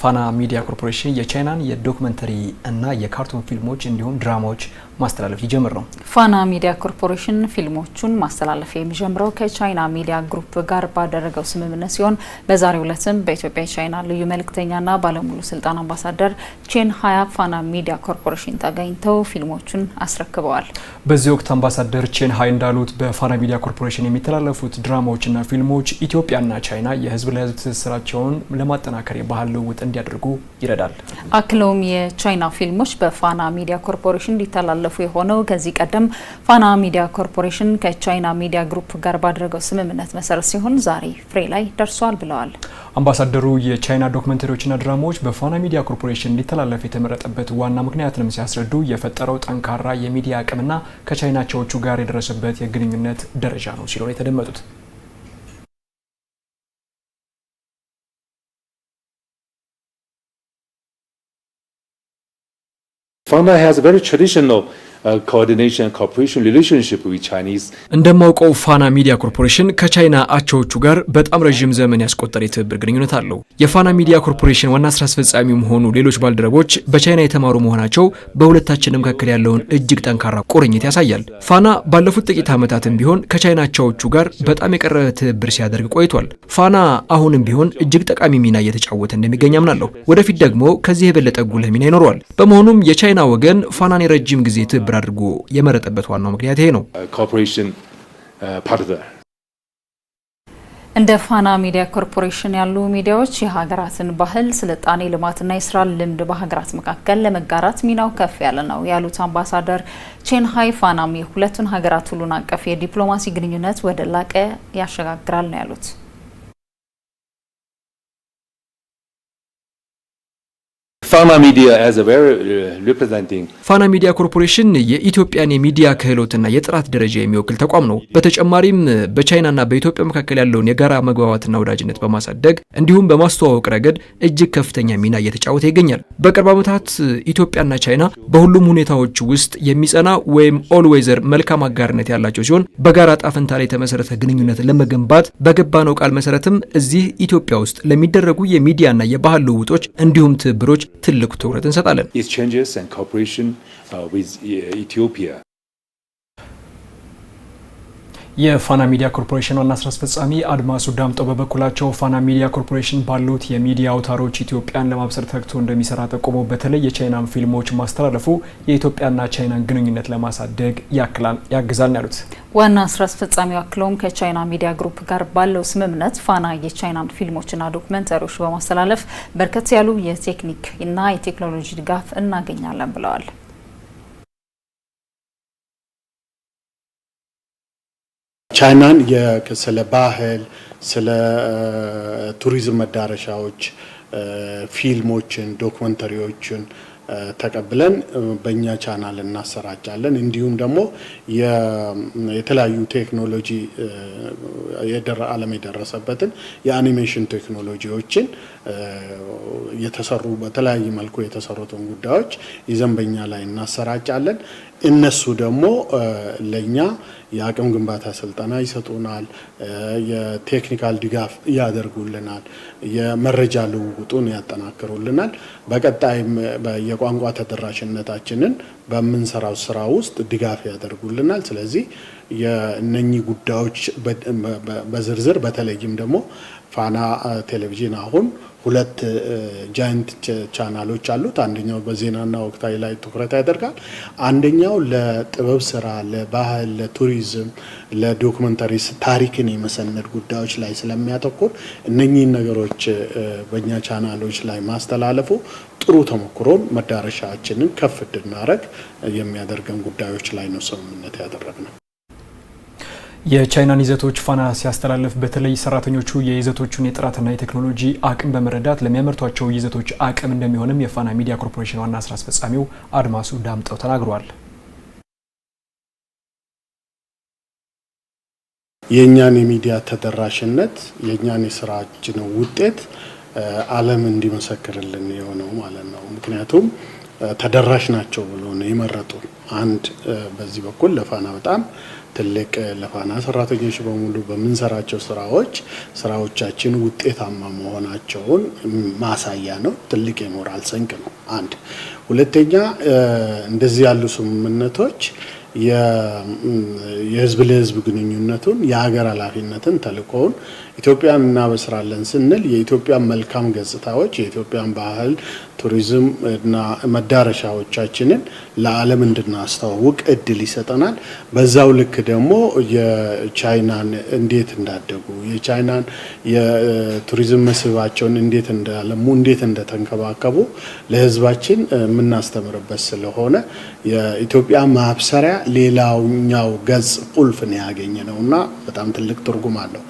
ፋና ሚዲያ ኮርፖሬሽን የቻይናን የዶክመንተሪ እና የካርቱን ፊልሞች እንዲሁም ድራማዎች ማስተላለፍ ሊጀምር ነው። ፋና ሚዲያ ኮርፖሬሽን ፊልሞቹን ማስተላለፍ የሚጀምረው ከቻይና ሚዲያ ግሩፕ ጋር ባደረገው ስምምነት ሲሆን በዛሬው ዕለትም በኢትዮጵያ ቻይና ልዩ መልእክተኛና ባለሙሉ ስልጣን አምባሳደር ቼን ሃያ ፋና ሚዲያ ኮርፖሬሽን ተገኝተው ፊልሞቹን አስረክበዋል። በዚህ ወቅት አምባሳደር ቼን ሃይ እንዳሉት በፋና ሚዲያ ኮርፖሬሽን የሚተላለፉት ድራማዎችና ፊልሞች ኢትዮጵያና ቻይና የህዝብ ለህዝብ ትስስራቸውን ለማጠናከር የባህል ልውውጥ እንዲያደርጉ ይረዳል። አክለውም የቻይና ፊልሞች በፋና ሚዲያ ኮርፖሬሽን እንዲተላለፉ የሆነው ከዚህ ቀደም ፋና ሚዲያ ኮርፖሬሽን ከቻይና ሚዲያ ግሩፕ ጋር ባደረገው ስምምነት መሰረት ሲሆን ዛሬ ፍሬ ላይ ደርሷል ብለዋል። አምባሳደሩ የቻይና ዶክመንተሪዎችና ድራማዎች በፋና ሚዲያ ኮርፖሬሽን እንዲተላለፍ የተመረጠበት ዋና ምክንያትንም ሲያስረዱ የፈጠረው ጠንካራ የሚዲያ አቅምና ከቻይና አቻዎቹ ጋር የደረሰበት የግንኙነት ደረጃ ነው ሲሉ ነው የተደመጡት። Fana has a very traditional coordination and cooperation relationship with Chinese. እንደማውቀው ፋና ሚዲያ ኮርፖሬሽን ከቻይና አቻዎቹ ጋር በጣም ረጅም ዘመን ያስቆጠረ የትብብር ግንኙነት አለው። የፋና ሚዲያ ኮርፖሬሽን ዋና ስራ አስፈጻሚም ሆኑ ሌሎች ባልደረቦች በቻይና የተማሩ መሆናቸው በሁለታችንም መካከል ያለውን እጅግ ጠንካራ ቁርኝት ያሳያል። ፋና ባለፉት ጥቂት ዓመታትም ቢሆን ከቻይና አቻዎቹ ጋር በጣም የቀረበ ትብብር ሲያደርግ ቆይቷል። ፋና አሁንም ቢሆን እጅግ ጠቃሚ ሚና እየተጫወተ እንደሚገኝ አምናለሁ። ወደፊት ደግሞ ከዚህ የበለጠ ጉልህ ሚና ይኖረዋል። በመሆኑም የቻይና ወገን ፋናን የረጅም ጊዜ ትብብር አድርጎ የመረጠበት ዋናው ምክንያት ይሄ ነው። እንደ ፋና ሚዲያ ኮርፖሬሽን ያሉ ሚዲያዎች የሀገራትን ባህል፣ ስልጣኔ፣ ልማትና የስራ ልምድ በሀገራት መካከል ለመጋራት ሚናው ከፍ ያለ ነው ያሉት አምባሳደር ቼን ሃይ ፋናም የሁለቱን ሀገራት ሁሉን አቀፍ የዲፕሎማሲ ግንኙነት ወደ ላቀ ያሸጋግራል ነው ያሉት። Fana Media as a very representing ፋና ሚዲያ ኮርፖሬሽን የኢትዮጵያን የሚዲያ ክህሎትና የጥራት ደረጃ የሚወክል ተቋም ነው። በተጨማሪም በቻይናና በኢትዮጵያ መካከል ያለውን የጋራ መግባባትና ወዳጅነት በማሳደግ እንዲሁም በማስተዋወቅ ረገድ እጅግ ከፍተኛ ሚና እየተጫወተ ይገኛል። በቅርብ ዓመታት ኢትዮጵያና ቻይና በሁሉም ሁኔታዎች ውስጥ የሚጸና ወይም ኦልዌዘር መልካም አጋርነት ያላቸው ሲሆን በጋራ ጣፈንታ ላይ የተመሰረተ ግንኙነት ለመገንባት በገባነው ቃል መሰረትም እዚህ ኢትዮጵያ ውስጥ ለሚደረጉ የሚዲያና የባህል ልውውጦች እንዲሁም ትብብሮች ትልቅ ትኩረት እንሰጣለን። exchanges and cooperation with Ethiopia. የፋና ሚዲያ ኮርፖሬሽን ዋና ስራ አስፈጻሚ አድማሱ ዳምጠው በበኩላቸው ፋና ሚዲያ ኮርፖሬሽን ባሉት የሚዲያ አውታሮች ኢትዮጵያን ለማብሰር ተግቶ እንደሚሰራ ጠቁመው በተለይ የቻይናን ፊልሞች ማስተላለፉ የኢትዮጵያና ቻይናን ግንኙነት ለማሳደግ ያግዛል ያሉት ዋና ስራ አስፈጻሚው አክለውም ከቻይና ሚዲያ ግሩፕ ጋር ባለው ስምምነት ፋና የቻይናን ፊልሞችና ዶክመንተሪዎች በማስተላለፍ በርከት ያሉ የቴክኒክ እና የቴክኖሎጂ ድጋፍ እናገኛለን ብለዋል። ቻይናን ስለ ባህል፣ ስለ ቱሪዝም መዳረሻዎች፣ ፊልሞችን፣ ዶክመንተሪዎችን ተቀብለን በእኛ ቻናል እናሰራጫለን። እንዲሁም ደግሞ የተለያዩ ቴክኖሎጂ ዓለም የደረሰበትን የአኒሜሽን ቴክኖሎጂዎችን የተሰሩ በተለያየ መልኩ የተሰሩትን ጉዳዮች ይዘን በእኛ ላይ እናሰራጫለን። እነሱ ደግሞ ለኛ የአቅም ግንባታ ስልጠና ይሰጡናል፣ የቴክኒካል ድጋፍ ያደርጉልናል፣ የመረጃ ልውውጡን ያጠናክሩልናል። በቀጣይም የቋንቋ ተደራሽነታችንን በምንሰራው ስራ ውስጥ ድጋፍ ያደርጉልናል። ስለዚህ የነኚህ ጉዳዮች በዝርዝር በተለይም ደግሞ ፋና ቴሌቪዥን አሁን ሁለት ጃይንት ቻናሎች አሉት። አንደኛው በዜናና ወቅታዊ ላይ ትኩረት ያደርጋል። አንደኛው ለጥበብ ስራ፣ ለባህል፣ ለቱሪዝም፣ ለዶክመንተሪ ታሪክን የመሰነድ ጉዳዮች ላይ ስለሚያተኩር እነኚህን ነገሮች በእኛ ቻናሎች ላይ ማስተላለፉ ጥሩ ተሞክሮን መዳረሻችንን ከፍ እንድናደርግ የሚያደርገን ጉዳዮች ላይ ነው ስምምነት ያደረግነው። የቻይናን ይዘቶች ፋና ሲያስተላልፍ በተለይ ሰራተኞቹ የይዘቶቹን የጥራትና የቴክኖሎጂ አቅም በመረዳት ለሚያመርቷቸው ይዘቶች አቅም እንደሚሆንም የፋና ሚዲያ ኮርፖሬሽን ዋና ስራ አስፈጻሚው አድማሱ ዳምጠው ተናግረዋል። የኛን የሚዲያ ተደራሽነት የኛን የስራችን ውጤት ዓለም እንዲመሰክርልን የሆነው ማለት ነው። ምክንያቱም ተደራሽ ናቸው ብሎ ነው የመረጡ። አንድ በዚህ በኩል ለፋና በጣም ትልቅ ለፋና ሰራተኞች በሙሉ በምንሰራቸው ስራዎቻችን ውጤታማ መሆናቸውን ማሳያ ነው። ትልቅ የሞራል ስንቅ ነው። አንድ ሁለተኛ እንደዚህ ያሉ ስምምነቶች የህዝብ ለህዝብ ግንኙነቱን የሀገር ኃላፊነትን ተልእኮውን ኢትዮጵያን እናበስራለን ስንል የኢትዮጵያን መልካም ገጽታዎች የኢትዮጵያን ባህል ቱሪዝም እና መዳረሻዎቻችንን ለዓለም እንድናስተዋውቅ እድል ይሰጠናል። በዛው ልክ ደግሞ የቻይናን እንዴት እንዳደጉ የቻይናን የቱሪዝም መስህባቸውን እንዴት እንዳለሙ እንዴት እንደተንከባከቡ ለህዝባችን የምናስተምርበት ስለሆነ የኢትዮጵያ ማብሰሪያ ሌላኛው ገጽ ቁልፍ ነው ያገኘነውና በጣም ትልቅ ትርጉም አለው።